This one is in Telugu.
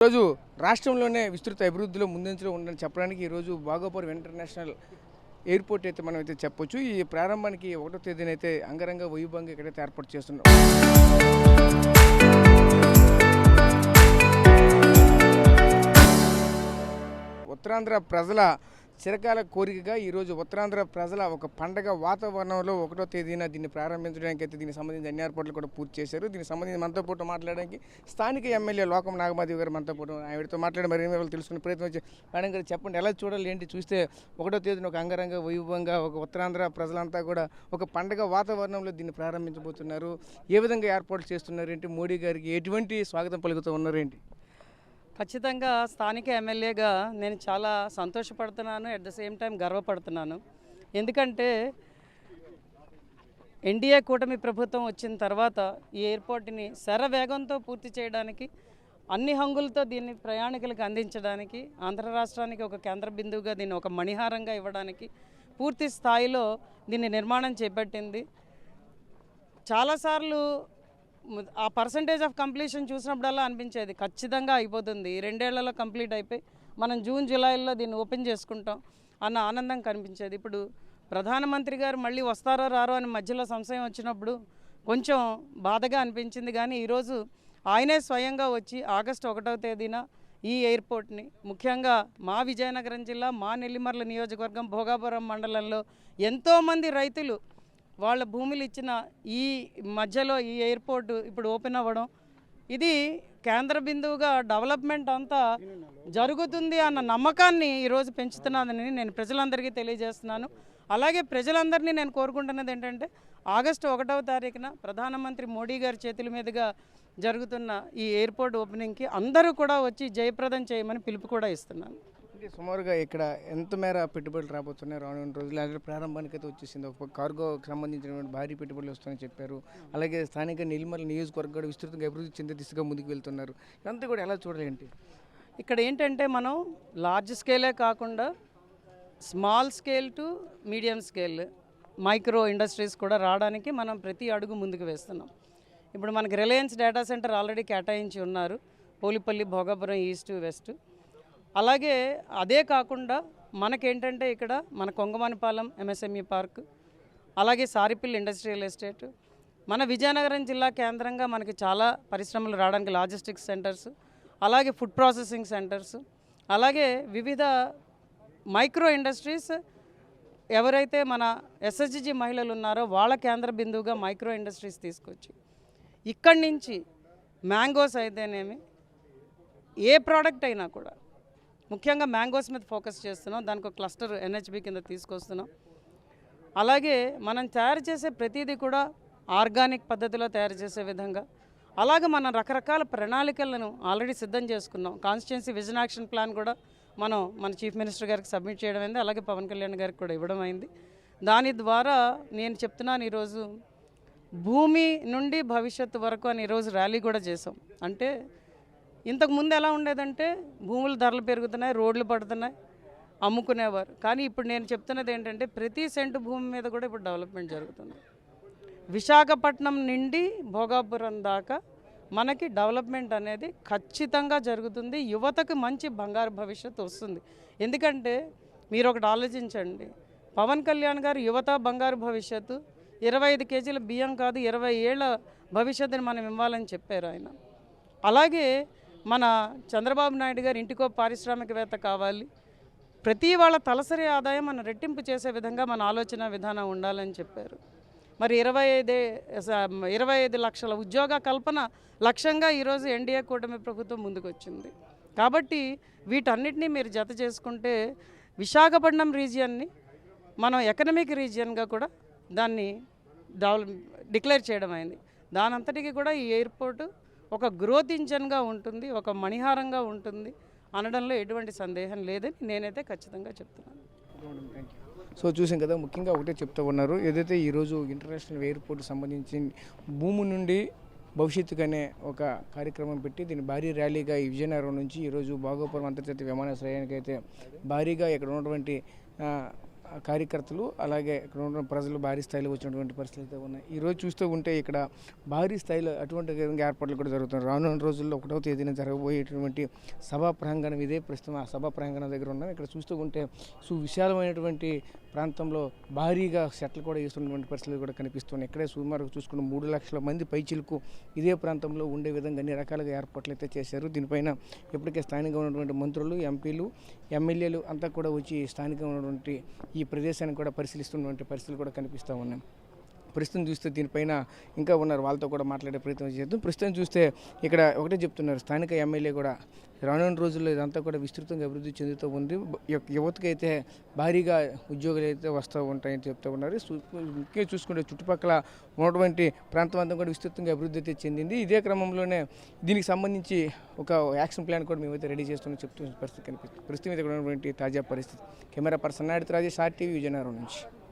ఈరోజు రాష్ట్రంలోనే విస్తృత అభివృద్ధిలో ముందంజలో ఉందని చెప్పడానికి ఈరోజు భోగాపురం ఇంటర్నేషనల్ ఎయిర్పోర్ట్ అయితే మనం అయితే చెప్పొచ్చు. ఈ ప్రారంభానికి 1వ తేదీన అయితే అంగరంగ వైభవంగా ఇక్కడైతే ఏర్పాటు చేస్తున్నాం. ఉత్తరాంధ్ర ప్రజల చిరకాల కోరికగా ఈరోజు ఉత్తరాంధ్ర ప్రజల ఒక పండగ వాతావరణంలో 1వ తేదీన దీన్ని ప్రారంభించడానికి అయితే దీనికి సంబంధించిన అన్ని ఏర్పాట్లు కూడా పూర్తి చేశారు. దీనికి సంబంధించి మనతో పాటు మాట్లాడడానికి స్థానిక ఎమ్మెల్యే లోకం నాగమాదేవి గారు మనతో పాటు ఆవిడతో మాట్లాడి మరి వాళ్ళు తెలుసుకునే ప్రయత్నం వచ్చి మేడం గారు చెప్పండి, ఎలా చూడాలి ఏంటి? చూస్తే 1వ తేదీన ఒక అంగరంగ వైభవంగా ఒక ఉత్తరాంధ్ర ప్రజలంతా కూడా ఒక పండగ వాతావరణంలో దీన్ని ప్రారంభించబోతున్నారు. ఏ విధంగా ఏర్పాట్లు చేస్తున్నారు ఏంటి? మోడీ గారికి ఎటువంటి స్వాగతం పలుకుతూ ఉన్నారు ఏంటి? ఖచ్చితంగా స్థానిక ఎమ్మెల్యేగా నేను చాలా సంతోషపడుతున్నాను, అట్ ద సేమ్ టైం గర్వపడుతున్నాను. ఎందుకంటే ఎన్డీఏ కూటమి ప్రభుత్వం వచ్చిన తర్వాత ఈ ఎయిర్పోర్ట్ని శరవేగంతో పూర్తి చేయడానికి, అన్ని హంగులతో దీన్ని ప్రయాణికులకు అందించడానికి, ఆంధ్ర రాష్ట్రానికి ఒక కేంద్ర బిందువుగా దీన్ని ఒక మణిహారంగా ఇవ్వడానికి పూర్తి స్థాయిలో దీన్ని నిర్మాణం చేపట్టింది. చాలాసార్లు ఆ పర్సంటేజ్ ఆఫ్ కంప్లీషన్ చూసినప్పుడల్లా అనిపించేది ఖచ్చితంగా అయిపోతుంది, 2 ఏళ్లలో కంప్లీట్ అయిపోయి మనం జూన్ జూలైలో దీన్ని ఓపెన్ చేసుకుంటాం అన్న ఆనందం కనిపించేది. ఇప్పుడు ప్రధానమంత్రి గారు మళ్ళీ వస్తారో రారో అని మధ్యలో సంశయం వచ్చినప్పుడు కొంచెం బాధగా అనిపించింది. కానీ ఈరోజు ఆయనే స్వయంగా వచ్చి ఆగస్టు 1వ తేదీన ఈ ఎయిర్పోర్ట్ని, ముఖ్యంగా మా విజయనగరం జిల్లా మా నెల్లిమర్ల నియోజకవర్గం భోగాపురం మండలంలో ఎంతోమంది రైతులు వాళ్ళ భూములు ఇచ్చిన ఈ మధ్యలో ఈ ఎయిర్పోర్టు ఇప్పుడు ఓపెన్ అవ్వడం, ఇది కేంద్ర బిందువుగా డెవలప్మెంట్ అంతా జరుగుతుంది అన్న నమ్మకాన్ని ఈరోజు పెంచుతున్నానని నేను ప్రజలందరికీ తెలియజేస్తున్నాను. అలాగే ప్రజలందరినీ నేను కోరుకుంటున్నది ఏంటంటే ఆగస్టు 1వ తారీఖున ప్రధానమంత్రి మోడీ గారి చేతుల మీదుగా జరుగుతున్న ఈ ఎయిర్పోర్ట్ ఓపెనింగ్కి అందరూ కూడా వచ్చి జయప్రదం చేయమని పిలుపు కూడా ఇస్తున్నాను. సుమారుగా ఇక్కడ ఎంత మేర పెట్టుబడులు రాబోతున్నాయి రానున్న రోజులు? అలాగే ప్రారంభానికి అయితే వచ్చేసింది. ఒక కార్గోకి సంబంధించినటువంటి భారీ పెట్టుబడులు వస్తాయని చెప్పారు. అలాగే స్థానిక నెల్లిమర్ల నియోజకవర్గం కూడా విస్తృతంగా అభివృద్ధి చెందే దిశగా ముందుకు వెళ్తున్నారు. ఇదంతా కూడా ఎలా చూడాలి ఏంటి? ఇక్కడ ఏంటంటే మనం లార్జ్ స్కేలే కాకుండా small scale to medium scale micro industries కూడా రావడానికి మనం ప్రతి అడుగు ముందుకు వేస్తున్నాం. ఇప్పుడు మనకి రిలయన్స్ డేటా సెంటర్ ఆల్రెడీ కేటాయించి ఉన్నారు, పోలిపల్లి, భోగాపురం ఈస్ట్ వెస్ట్. అలాగే అదే కాకుండా మనకేంటంటే ఇక్కడ మన కొంగమానిపాలెం ఎంఎస్ఎంఈ పార్క్, అలాగే సారిపిల్ ఇండస్ట్రియల్ ఎస్టేట్, మన విజయనగరం జిల్లా కేంద్రంగా మనకి చాలా పరిశ్రమలు రావడానికి లాజిస్టిక్స్ సెంటర్స్, అలాగే ఫుడ్ ప్రాసెసింగ్ సెంటర్స్, అలాగే వివిధ మైక్రో ఇండస్ట్రీస్ ఎవరైతే మన ఎస్హెచ్జి మహిళలు ఉన్నారో వాళ్ళ కేంద్ర బిందువుగా మైక్రో ఇండస్ట్రీస్ తీసుకొచ్చి ఇక్కడి నుంచి మ్యాంగోస్ అయితేనేమి ఏ ప్రోడక్ట్ అయినా కూడా, ముఖ్యంగా మ్యాంగోస్ మీద ఫోకస్ చేస్తున్నాం. దానికి ఒక క్లస్టర్ ఎన్హెచ్బి కింద తీసుకొస్తున్నాం. అలాగే మనం తయారు చేసే ప్రతిదీ కూడా ఆర్గానిక్ పద్ధతిలో తయారు చేసే విధంగా, అలాగే మనం రకరకాల ప్రణాళికలను ఆల్రెడీ సిద్ధం చేసుకున్నాం. కాన్స్టిట్యున్సీ విజన్ యాక్షన్ ప్లాన్ కూడా మన చీఫ్ మినిస్టర్ గారికి సబ్మిట్ చేయడం అయింది, అలాగే పవన్ కళ్యాణ్ గారికి కూడా ఇవ్వడం అయింది. దాని ద్వారా నేను చెప్తున్నాను, ఈరోజు భూమి నుండి భవిష్యత్తు వరకు అని ఈరోజు ర్యాలీ కూడా చేసాం. అంటే ఇంతకుముందు ఎలా ఉండేదంటే భూముల ధరలు పెరుగుతున్నాయి, రోడ్లు పడుతున్నాయి, అమ్ముకునేవారు. కానీ ఇప్పుడు నేను చెప్తున్నది ఏంటంటే ప్రతి సెంటు భూమి మీద కూడా ఇప్పుడు డెవలప్మెంట్ జరుగుతుంది. విశాఖపట్నం నుండి భోగాపురం దాకా మనకి డెవలప్మెంట్ అనేది ఖచ్చితంగా జరుగుతుంది. యువతకు మంచి బంగారు భవిష్యత్తు వస్తుంది. ఎందుకంటే మీరు ఒకటి ఆలోచించండి, పవన్ కళ్యాణ్ గారు యువత బంగారు భవిష్యత్తు, 25 కేజీల బియ్యం కాదు 20 ఏళ్ల భవిష్యత్తుని మనం ఇవ్వాలని చెప్పారు ఆయన. అలాగే మన చంద్రబాబు నాయుడు గారు ఇంటికో పారిశ్రామికవేత్త కావాలి, ప్రతి వాళ్ళ తలసరి ఆదాయం మనం రెట్టింపు చేసే విధంగా మన ఆలోచన విధానం ఉండాలని చెప్పారు. మరి 25 లక్షల ఉద్యోగ కల్పన లక్ష్యంగా ఈరోజు ఎన్డీఏ కూటమి ప్రభుత్వం ముందుకు వచ్చింది. కాబట్టి వీటన్నిటినీ మీరు జత చేసుకుంటే విశాఖపట్నం రీజియన్ని మనం ఎకనమిక్ రీజియన్గా కూడా దాన్ని డిక్లేర్ చేయడం అయింది. దానంతటికీ కూడా ఈ ఎయిర్పోర్టు ఒక గ్రోత్ ఇంజన్గా ఉంటుంది, ఒక మణిహారంగా ఉంటుంది అనడంలో ఎటువంటి సందేహం లేదని నేనైతే ఖచ్చితంగా చెప్తున్నాను. సో చూసాం కదా, ముఖ్యంగా ఒకటే చెప్తూ ఉన్నారు, ఏదైతే ఈరోజు ఇంటర్నేషనల్ ఎయిర్పోర్ట్ సంబంధించి భూమి నుండి భవిష్యత్తుగానే ఒక కార్యక్రమం పెట్టి దీన్ని భారీ ర్యాలీగా ఈ విజయనగరం నుంచి ఈరోజు భోగాపురం అంతర్జాతీయ విమానాశ్రయానికి అయితే భారీగా ఇక్కడ ఉన్నటువంటి కార్యకర్తలు అలాగే ఇక్కడ ఉన్న ప్రజలు భారీ స్థాయిలో వచ్చినటువంటి పరిస్థితులు అయితే ఉన్నాయి. ఈరోజు చూస్తూ ఉంటే ఇక్కడ భారీ స్థాయిలో అటువంటి విధంగా ఏర్పాట్లు కూడా జరుగుతున్నాయి. రానున్న రోజుల్లో 1వ తేదీన జరగబోయేటువంటి సభా ప్రాంగణం ఇదే, ప్రస్తుతం ఆ సభా ప్రాంగణం దగ్గర ఉన్నాం. ఇక్కడ చూస్తూ ఉంటే సువిశాలమైనటువంటి ప్రాంతంలో భారీగా సెట్లు కూడా వేస్తున్నటువంటి పరిస్థితులు కూడా కనిపిస్తున్నాయి. ఇక్కడే సుమారు చూసుకున్న 3 లక్షల మంది పైచిలకు ఇదే ప్రాంతంలో ఉండే విధంగా అన్ని రకాలుగా ఏర్పాట్లు అయితే చేశారు. దీనిపైన ఇప్పటికే స్థానికంగా ఉన్నటువంటి మంత్రులు, ఎంపీలు, ఎమ్మెల్యేలు అంతా కూడా వచ్చి స్థానికంగా ఉన్నటువంటి ఈ ప్రదేశాన్ని కూడా పరిశీలిస్తున్నటువంటి పరిస్థితులు కూడా కనిపిస్తూ ఉన్నాయి. ప్రస్తుతం చూస్తే దీనిపైన ఇంకా ఉన్నారు, వాళ్ళతో కూడా మాట్లాడే ప్రయత్నం చేద్దాం. ప్రస్తుతం చూస్తే ఇక్కడ ఒకటే చెప్తున్నారు, స్థానిక ఎమ్మెల్యే కూడా రానున్న రోజుల్లో ఇదంతా కూడా విస్తృతంగా అభివృద్ధి చెందుతూ ఉంది. యువతకి అయితే భారీగా ఉద్యోగాలు అయితే వస్తూ ఉంటాయని చెప్తూ ఉన్నారు. ముఖ్యంగా చూసుకుంటే చుట్టుపక్కల ఉన్నటువంటి ప్రాంతం అంతా కూడా విస్తృతంగా అభివృద్ధి అయితే చెందింది. ఇదే క్రమంలోనే దీనికి సంబంధించి ఒక యాక్షన్ ప్లాన్ కూడా మేమైతే రెడీ చేస్తున్న చెప్తున్న పరిస్థితి కనిపిస్తుంది. ప్రస్తుతం ఇక్కడ ఉన్నటువంటి తాజా పరిస్థితి. Camera person Naidu Rajesh, RTV Vizianagaram నుంచి.